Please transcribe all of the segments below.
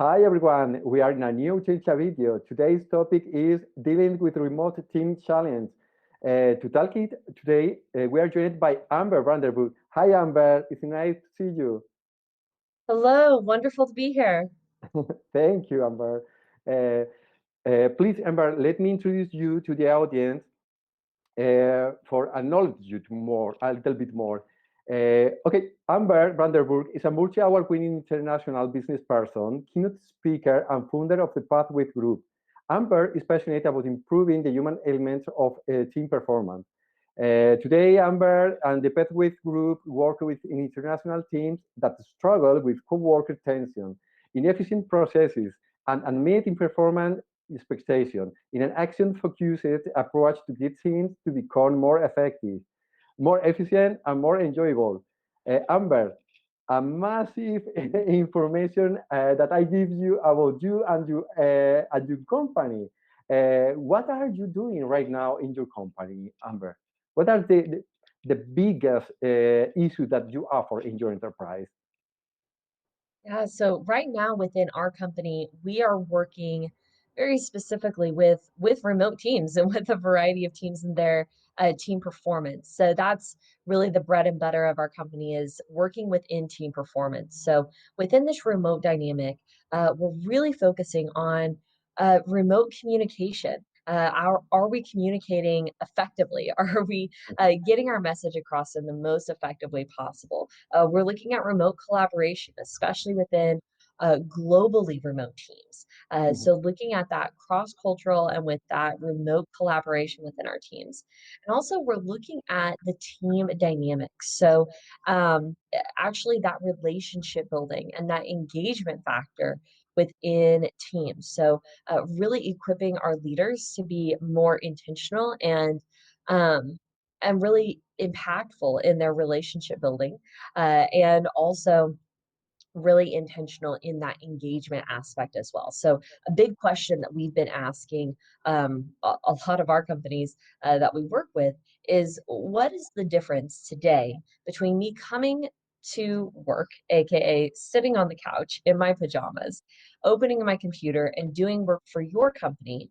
Hi everyone, we are in a new Chincha video. Today's topic is dealing with remote team challenge. To talk it today, we are joined by Amber Vanderburg. Hi Amber, it's nice to see you. Hello, wonderful to be here. Thank you, Amber. Uh, Please, Amber, let me introduce you to the audience for acknowledge you to more, a little bit more. Okay, Amber Vanderburg is a multi-award winning international business person, keynote speaker, and founder of the Pathwayz Group. Amber is passionate about improving the human elements of team performance. Today, Amber and the Pathwayz Group work with international teams that struggle with co-worker tension, inefficient processes, and unmet performance expectation in an action-focused approach to get teams to become more effective, more efficient, and more enjoyable. Amber, a massive information that I give you about you and your company. What are you doing right now in your company, Amber? What are the biggest issues that you offer in your enterprise? Yeah, so right now within our company, we are working very specifically with remote teams and with a variety of teams and their team performance. So that's really the bread and butter of our company is working within team performance. So within this remote dynamic, we're really focusing on remote communication. Are we communicating effectively? Are we getting our message across in the most effective way possible? We're looking at remote collaboration, especially within globally remote teams. Mhm. So looking at that cross-cultural and with that remote collaboration within our teams. And also we're looking at the team dynamics. So actually that relationship building and that engagement factor within teams. So really equipping our leaders to be more intentional um, and really impactful in their relationship building, and also really intentional in that engagement aspect as well. So a big question that we've been asking a lot of our companies that we work with is what is the difference today between me coming to work, aka sitting on the couch in my pajamas, opening my computer and doing work for your company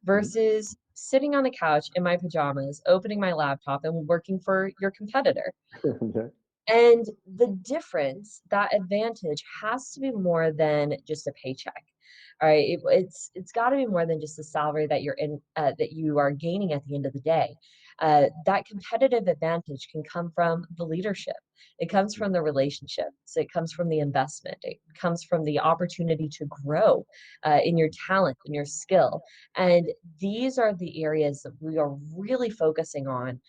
versus sitting on the couch in my pajamas, opening my laptop and working for your competitor. Yeah. And the difference, that advantage has to be more than just a paycheck. All right, it's got to be more than just the salary that you're in that you are gaining at the end of the day. That competitive advantage can come from the leadership. It comes from the relationships. It comes from the investment. It comes from the opportunity to grow in your talent and your skill. And these are the areas that we are really focusing on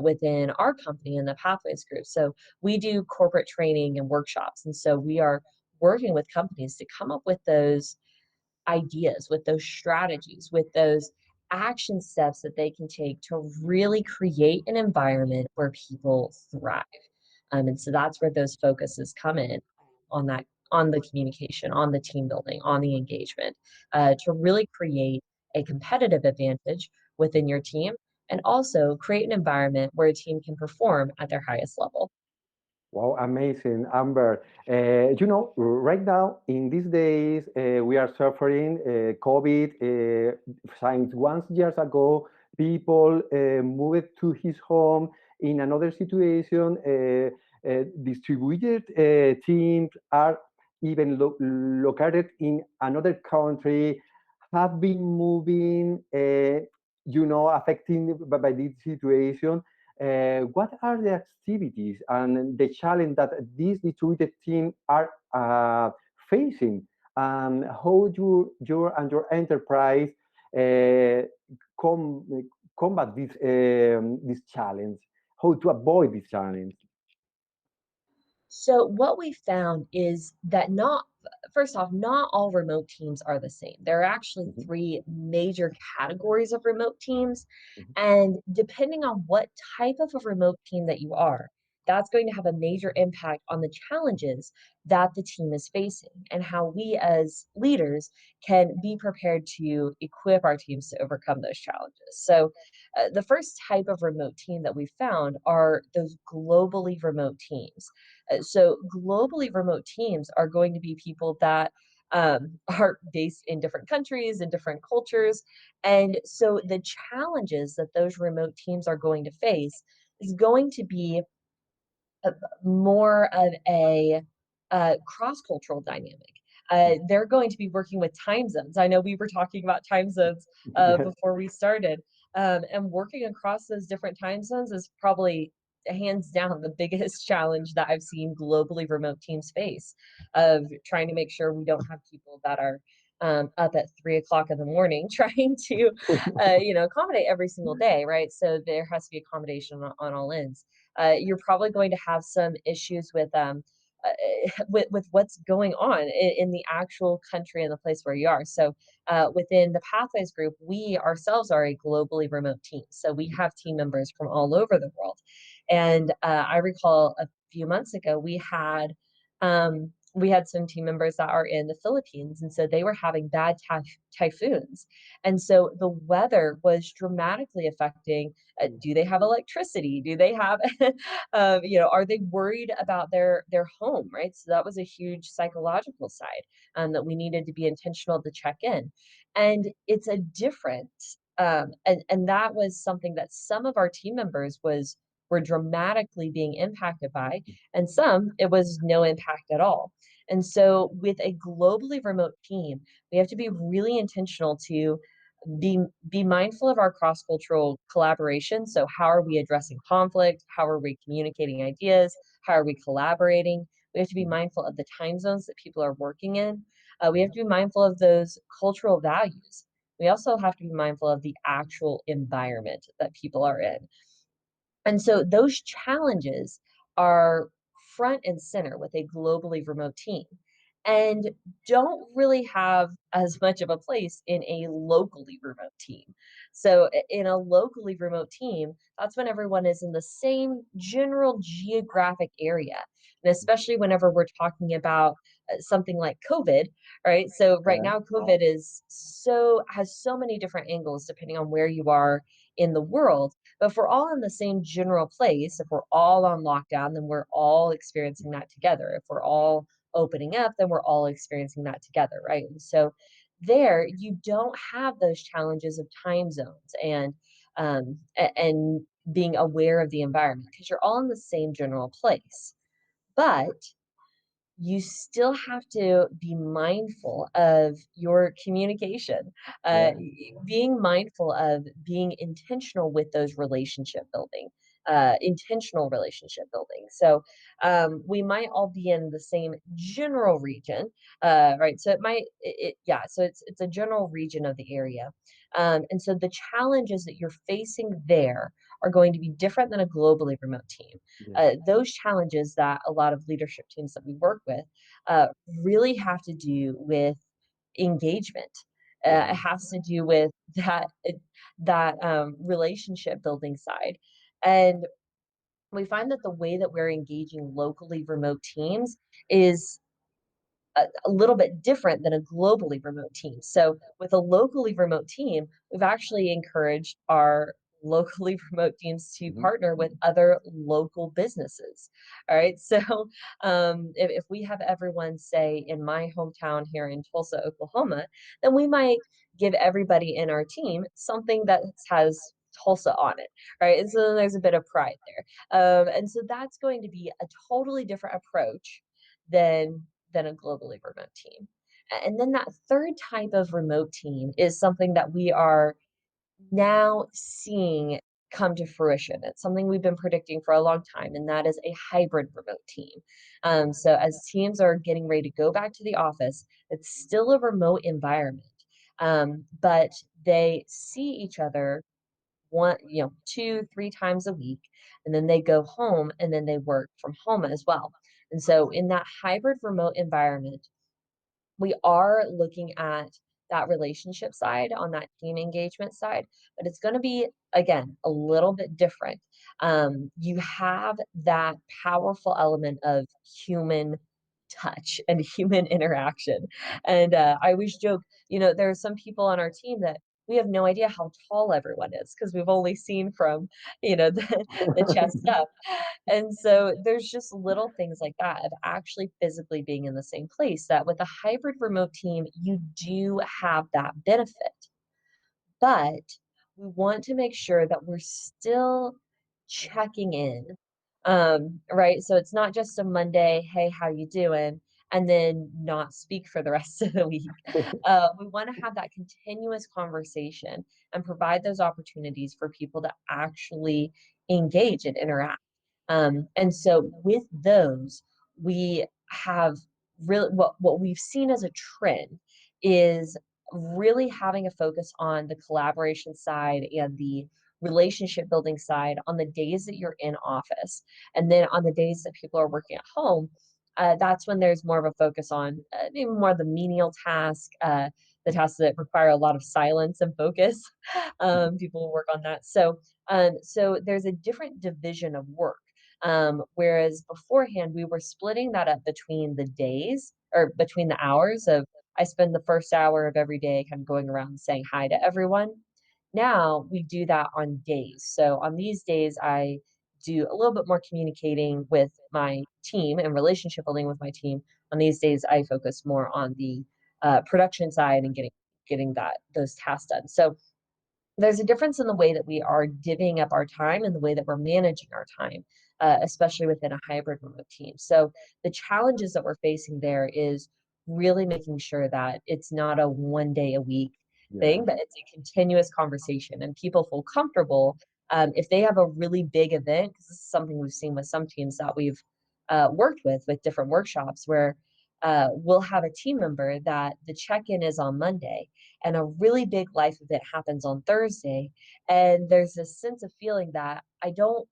within our company in the Pathwayz Group. So we do corporate training and workshops. And so we are working with companies to come up with those ideas, with those strategies, with those action steps that they can take to really create an environment where people thrive. And so that's where those focuses come in on that, on the communication, on the team building, on the engagement, to really create a competitive advantage within your team and also create an environment where a team can perform at their highest level. Wow, amazing, Amber. Right now, in these days, we are suffering COVID. Since once years ago, people moved to his home. In another situation, distributed teams are even located in another country, have been moving, affecting by this situation. What are the activities and the challenge that these distributed teams are facing, and how your and your enterprise uh, com, combat this challenge, how to avoid this challenge? So what we found is that not first off, not all remote teams are the same. There are actually Mhm, three major categories of remote teams, mhm, and depending on what type of a remote team that you are, that's going to have a major impact on the challenges that the team is facing and how we as leaders can be prepared to equip our teams to overcome those challenges. So, the first type of remote team that we found are those globally remote teams. So globally remote teams are going to be people that are based in different countries and different cultures. And so the challenges that those remote teams are going to face is going to be a more of a, cross-cultural dynamic. They're going to be working with time zones. I know we were talking about time zones, Yeah. before we started, and working across those different time zones is probably hands down the biggest challenge that I've seen globally remote teams face, of trying to make sure we don't have people that are, up at 3 o'clock in the morning trying to, accommodate every single day, right? So there has to be accommodation on all ends. You're probably going to have some issues with what's going on in the actual country and the place where you are. So within the Pathwayz Group, we ourselves are a globally remote team. So we have team members from all over the world. And I recall a few months ago we had some team members that are in the Philippines, and so they were having bad typhoons, and so the weather was dramatically affecting. Do they have electricity? Do they have, are they worried about their home? Right. So that was a huge psychological side, that we needed to be intentional to check in, and it's a different. And that was something that some of our team members were dramatically being impacted by, and some it was no impact at all. And so with a globally remote team, we have to be really intentional to be be mindful of our cross-cultural collaboration. So how are we addressing conflict? How are we communicating ideas? How are we collaborating? We have to be mindful of the time zones that people are working in. We have to be mindful of those cultural values. We also have to be mindful of the actual environment that people are in. And so those challenges are front and center with a globally remote team and don't really have as much of a place in a locally remote team. So in a locally remote team, that's when everyone is in the same general geographic area. And especially whenever we're talking about something like COVID, right? So right Yeah. now COVID has so many different angles depending on where you are in the world. But if we're all in the same general place, if we're all on lockdown, then we're all experiencing that together. If we're all opening up, then we're all experiencing that together, right? And so there, you don't have those challenges of time zones and being aware of the environment because you're all in the same general place. But you still have to be mindful of your communication, Yeah. being mindful of being intentional with those relationship building, intentional relationship building. So we might all be in the same general region, right? So yeah. So it's a general region of the area, and so the challenges that you're facing there are going to be different than a globally remote team. Yeah. Those challenges that a lot of leadership teams that we work with really have to do with engagement. It Yeah. has to do with that relationship building side, and we find that the way that we're engaging locally remote teams is a little bit different than a globally remote team. So with a locally remote team, we've actually encouraged our locally remote teams to Mhm. partner with other local businesses. All right. So if we have everyone say in my hometown here in Tulsa, Oklahoma, then we might give everybody in our team something that has Tulsa on it, right? And so there's a bit of pride there. And so that's going to be a totally different approach than a globally remote team. And then that third type of remote team is something that we are now seeing come to fruition. It's something we've been predicting for a long time, and that is a hybrid remote team. So as teams are getting ready to go back to the office, it's still a remote environment, but they see each other one, 2, 3 times a week, and then they go home and then they work from home as well. And so in that hybrid remote environment, we are looking at that relationship side on that team engagement side, but it's going to be again a little bit different. You have that powerful element of human touch and human interaction, and I always joke, there are some people on our team that we have no idea how tall everyone is because we've only seen from, the chest up. And so there's just little things like that of actually physically being in the same place that with a hybrid remote team, you do have that benefit. But we want to make sure that we're still checking in, right? So it's not just a Monday, hey, how you doing? And then not speak for the rest of the week. We want to have that continuous conversation and provide those opportunities for people to actually engage and interact. And so with those, we have really what we've seen as a trend is really having a focus on the collaboration side and the relationship building side on the days that you're in office. And then on the days that people are working at home, that's when there's more of a focus on maybe more of the menial task, the tasks that require a lot of silence and focus. People will work on that. So there's a different division of work. Whereas beforehand, we were splitting that up between the days or between the hours of I spend the first hour of every day kind of going around saying hi to everyone. Now we do that on days. So on these days, I do a little bit more communicating with my team and relationship building with my team. On these days, I focus more on the production side and getting that those tasks done. So there's a difference in the way that we are divvying up our time and the way that we're managing our time, especially within a hybrid remote team. So the challenges that we're facing there is really making sure that it's not a 1 day a week Yeah, thing, but it's a continuous conversation and people feel comfortable if they have a really big event, because this is something we've seen with some teams that we've worked with different workshops where we'll have a team member that the check-in is on Monday and a really big life event happens on Thursday. And there's this sense of feeling that I don't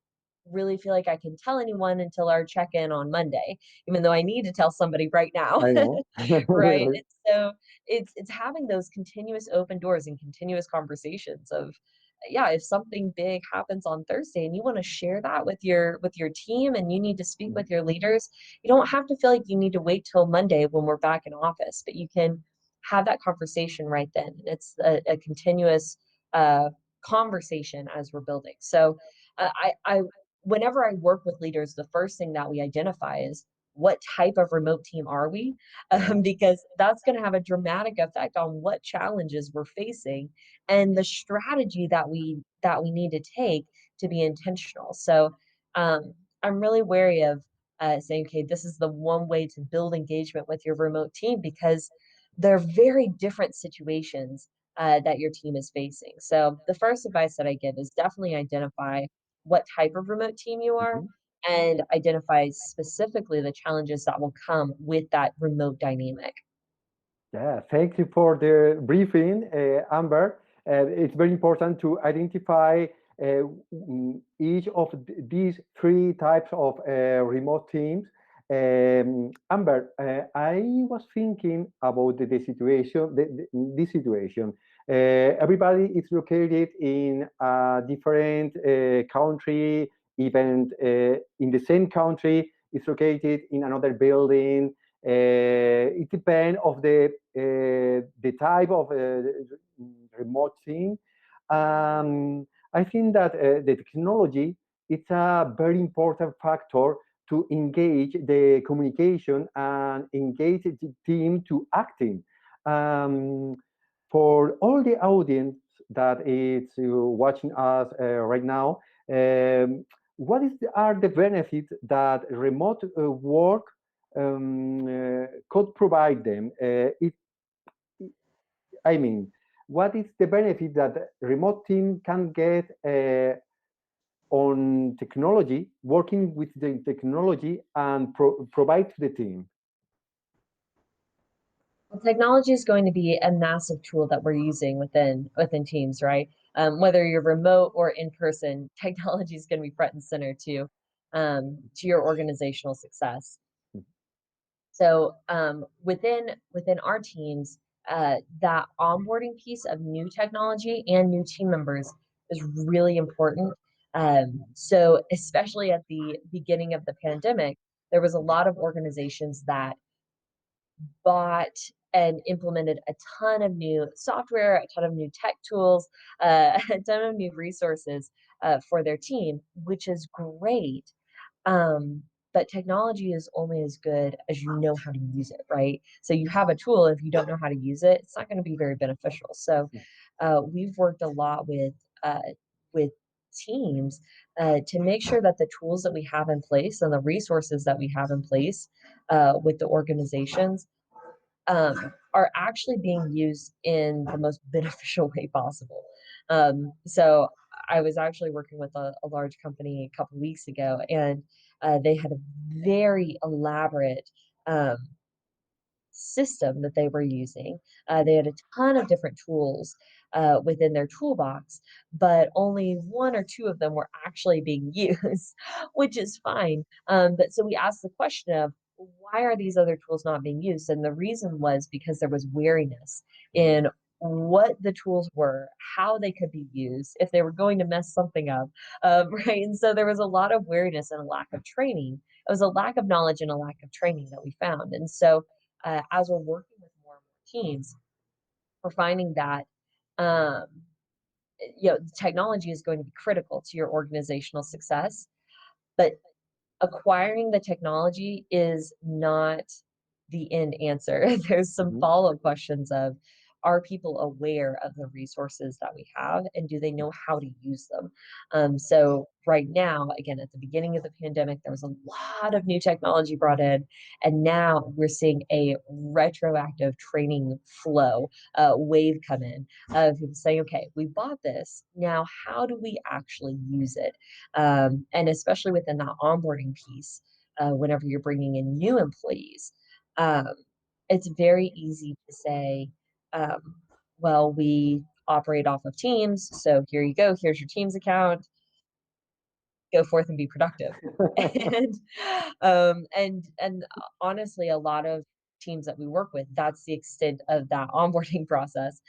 really feel like I can tell anyone until our check-in on Monday, even though I need to tell somebody right now. I know. Right. Really. And so it's having those continuous open doors and continuous conversations of yeah, if something big happens on Thursday and you want to share that with your team and you need to speak Mhm. with your leaders, you don't have to feel like you need to wait till Monday when we're back in office, but you can have that conversation right then. And it's a continuous uh, conversation as we're building. So whenever I work with leaders, the first thing that we identify is what type of remote team are we? Yeah. Because that's going to have a dramatic effect on what challenges we're facing and the strategy that we need to take to be intentional. So um, I'm really wary of saying, okay, this is the one way to build engagement with your remote team because they're very different situations that your team is facing. So the first advice that I give is definitely identify what type of remote team you are Mhm. and identify specifically the challenges that will come with that remote dynamic. Yeah, thank you for the briefing, Amber. It's very important to identify each of these three types of remote teams. Amber, I was thinking about the situation, this situation. Everybody is located in a different country, even in the same country, is located in another building. It depends of the type of remote thing. I think that the technology is a very important factor to engage the communication and engage the team to acting. Um, for all the audience that is watching us right now, what are the benefits that remote work could provide them? I mean, what is the benefit that remote team can get on technology, working with the technology and provide to the team? Well, technology is going to be a massive tool that we're using within teams, right? Whether you're remote or in person, technology is going to be front and center to your organizational success. So within our teams, that onboarding piece of new technology and new team members is really important. So especially at the beginning of the pandemic, there was a lot of organizations that bought and implemented a ton of new software, a ton of new tech tools, a ton of new resources for their team, which is great. Um, but technology is only as good as you know how to use it, right? So you have a tool, if you don't know how to use it, it's not going to be very beneficial. So we've worked a lot with teams to make sure that the tools that we have in place and the resources that we have in place with the organizations are actually being used in the most beneficial way possible. So I was actually working with a large company a couple weeks ago, and they had a very elaborate um, system that they were using. They had a ton of different tools within their toolbox, but only one or two of them were actually being used, which is fine. But so we asked the question of why are these other tools not being used? And the reason was because there was wariness in what the tools were, how they could be used, if they were going to mess something up, right? And so there was a lot of wariness and a lack of training. It was a lack of knowledge and a lack of training that we found. And so as we're working with more and more teams, we're finding that um, technology is going to be critical to your organizational success, but acquiring the technology is not the end answer. There's some Mhm. follow-up questions of, are people aware of the resources that we have and do they know how to use them? So right now, again, at the beginning of the pandemic, there was a lot of new technology brought in, and now we're seeing a retroactive training flow wave come in of people saying, okay, we bought this. Now, how do we actually use it? And especially within that onboarding piece, whenever you're bringing in new employees, um, it's very easy to say, um, well, we operate off of Teams, so here you go, here's your Teams account, go forth and be productive. And honestly, a lot of teams that we work with, that's the extent of that onboarding process,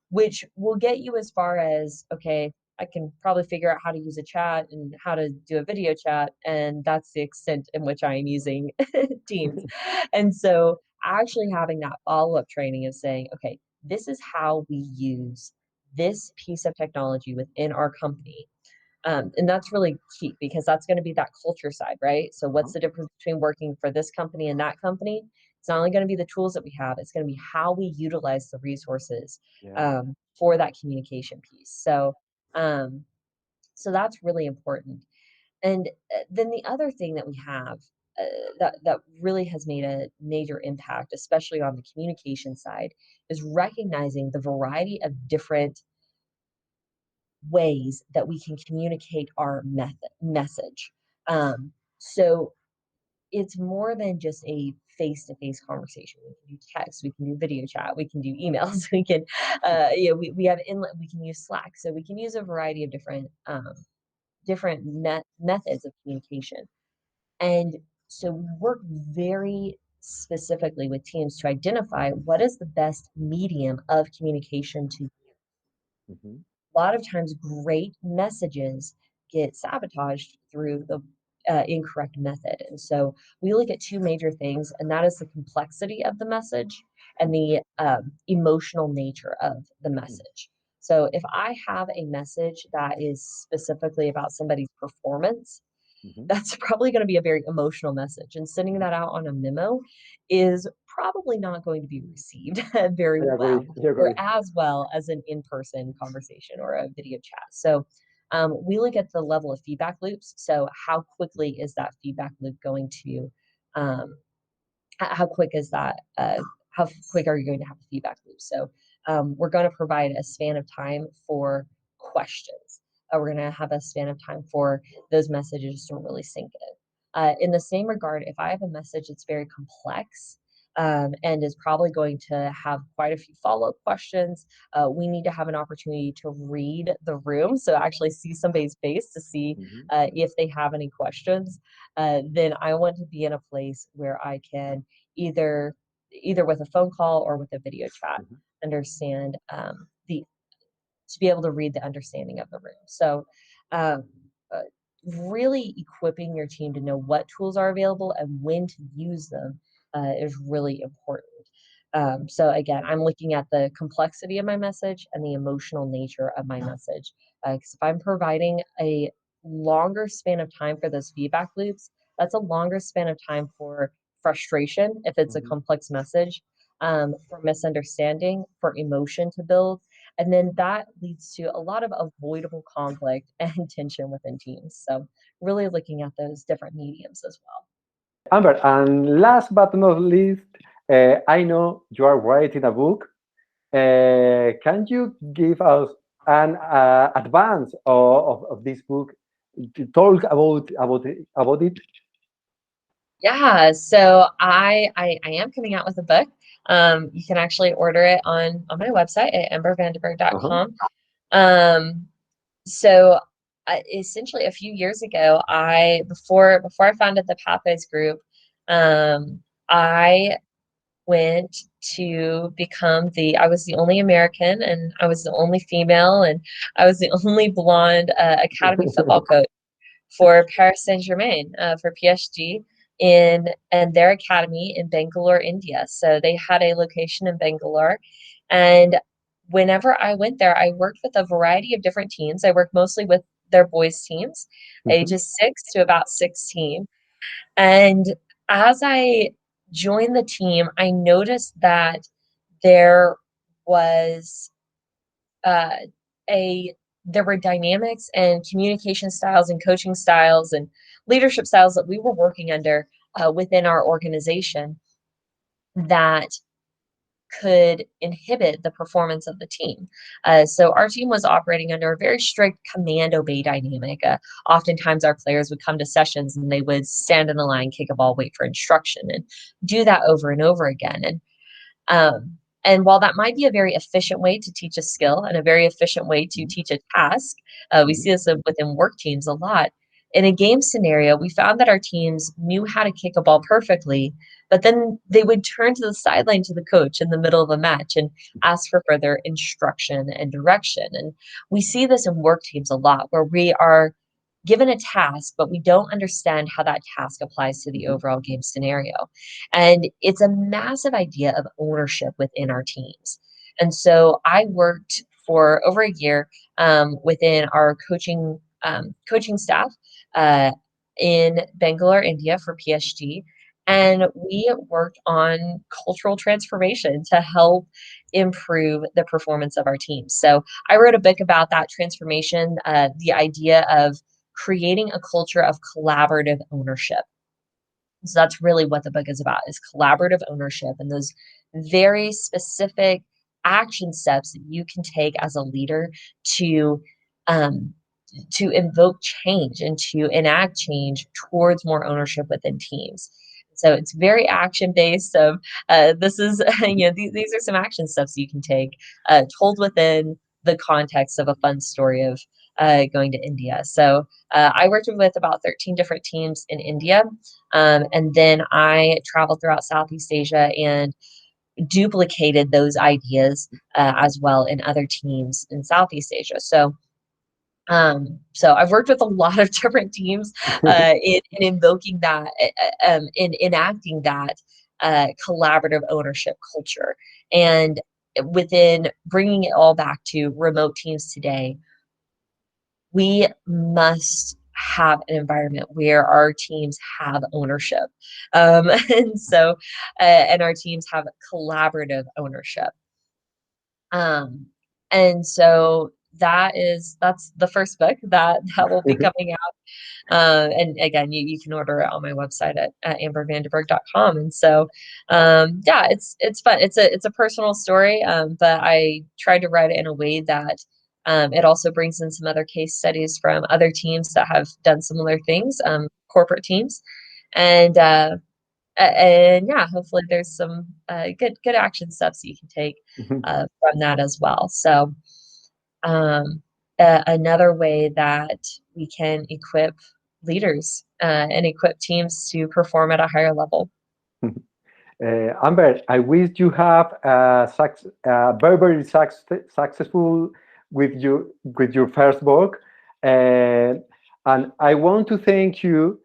which will get you as far as, okay, I can probably figure out how to use a chat and how to do a video chat, and that's the extent in which I am using Teams. And so actually having that follow-up training of saying, okay, this is how we use this piece of technology within our company. And that's really key because that's going to be that culture side, right? So, what's Uh-huh. the difference between working for this company and that company? It's not only going to be the tools that we have, it's going to be how we utilize the resources Yeah. for that communication piece. Um, so that's really important. And then the other thing that we have that really has made a major impact, especially on the communication side, is recognizing the variety of different ways that we can communicate our message. So it's more than just a face-to-face conversation. We can do text, we can do video chat, we can do emails, we can, we have inlet, we can use Slack, so we can use a variety of different methods of communication. And so we work very specifically with teams to identify what is the best medium of communication to. Mhm. A lot of times great messages get sabotaged through the incorrect method. And so we look at two major things, and that is the complexity of the message and the emotional nature of the Mhm. message. So if I have a message that is specifically about somebody's performance, Mhm. that's probably going to be a very emotional message. And sending Mhm. that out on a memo is probably not going to be received very I well, agree. I or agree. as well as an in person conversation or a video chat. So we look at the level of feedback loops. So, how quickly is that feedback loop going to um, how quick is that? How quick are you going to have a feedback loop? So we're going to provide a span of time for questions. We're going to have a span of time for those messages to really sink in. In the same regard, if I have a message that's very complex and is probably going to have quite a few follow-up questions, we need to have an opportunity to read the room. So actually see somebody's face to see Mhm. if they have any questions. Then I want to be in a place where I can either with a phone call or with a video chat, Mhm. understand the to be able to read the understanding of the room. So, um, uh, really equipping your team to know what tools are available and when to use them is really important. So again, I'm looking at the complexity of my message and the emotional nature of my message. Because if I'm providing a longer span of time for those feedback loops, that's a longer span of time for frustration if it's a Mhm. complex message, for misunderstanding, for emotion to build. And then that leads to a lot of avoidable conflict and tension within teams. So, really looking at those different mediums as well. Amber, and last but not least, I know you are writing a book. Can you give us an advance of this book to talk about it? Yeah, so I am coming out with a book. You can actually order it on my website at Uh-huh. ambervanderburg.com. Um, so essentially a few years ago, I before I founded the Pathwayz Group, I went to become I was the only American and I was the only female and I was the only blonde academy football coach for Paris Saint-Germain, for PSG in and their academy in Bangalore, India. So they had a location in Bangalore. And whenever I went there, I worked with a variety of different teams. I worked mostly with their boys teams, Mhm. ages 6 to about 16. And as I joined the team, I noticed that there was uh, a there were dynamics and communication styles and coaching styles and leadership styles that we were working under within our organization that could inhibit the performance of the team. So our team was operating under a very strict command obey dynamic. Oftentimes, our players would come to sessions and they would stand in the line, kick a ball, wait for instruction, and do that over and over again. Um, and while that might be a very efficient way to teach a skill and a very efficient way to Mhm. teach a task, we Mhm. see this within work teams a lot. In a game scenario, we found that our teams knew how to kick a ball perfectly, but then they would turn to the sideline to the coach in the middle of a match and ask for further instruction and direction. And we see this in work teams a lot where we are given a task, but we don't understand how that task applies to the Mhm. overall game scenario. And it's a massive idea of ownership within our teams. And so I worked for over a year within our coaching staff uh, in Bangalore, India for PSG. And we worked on cultural transformation to help improve the performance of our teams. So I wrote a book about that transformation, the idea of creating a culture of collaborative ownership. So that's really what the book is about, is collaborative ownership and those very specific action steps that you can take as a leader to um, to invoke change and to enact change towards more ownership within teams. So it's very action based. Of this is these are some action steps you can take, told within the context of a fun story of going to India. So I worked with about 13 different teams in India, and then I traveled throughout Southeast Asia and duplicated those ideas as well in other teams in Southeast Asia. So I've worked with a lot of different teams in invoking that, in enacting that collaborative ownership culture, and within bringing it all back to remote teams today, we must have an environment where our teams have ownership, and our teams have collaborative ownership. Um, and so that's the first book that will be coming out. And again, you can order it on my website at ambervanderburg.com. And so, yeah, it's fun. It's a personal story, but I tried to write it in a way that it also brings in some other case studies from other teams that have done similar things, corporate teams, and and yeah, hopefully there's some good action steps you can take from that as well. So um, another way that we can equip leaders and equip teams to perform at a higher level. Amber, I wish you have very successful with your first book, and I want to thank you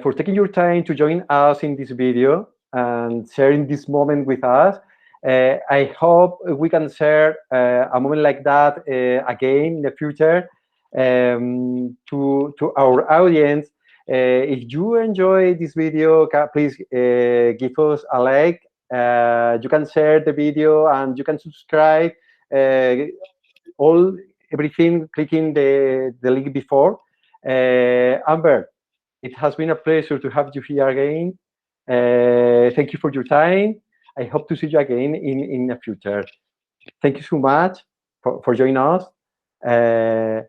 for taking your time to join us in this video and sharing this moment with us. I hope we can share a moment like that again in the future to our audience. If you enjoy this video, please give us a like. You can share the video and you can subscribe. All everything clicking the link before. Amber, it has been a pleasure to have you here again. Thank you for your time. I hope to see you again in the future. Thank you so much for joining us. And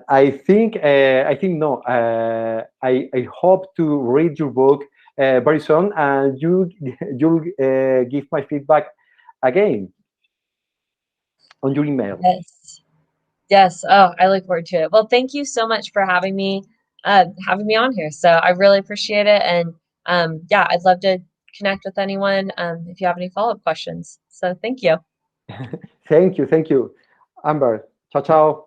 I hope to read your book very soon, and you'll give my feedback again on your email. Yes. Yes. Oh, I look forward to it. Well, thank you so much for having me on here. So I really appreciate it. And yeah, I'd love to connect with anyone if you have any follow-up questions. So thank you. Thank you, Amber. Ciao, ciao.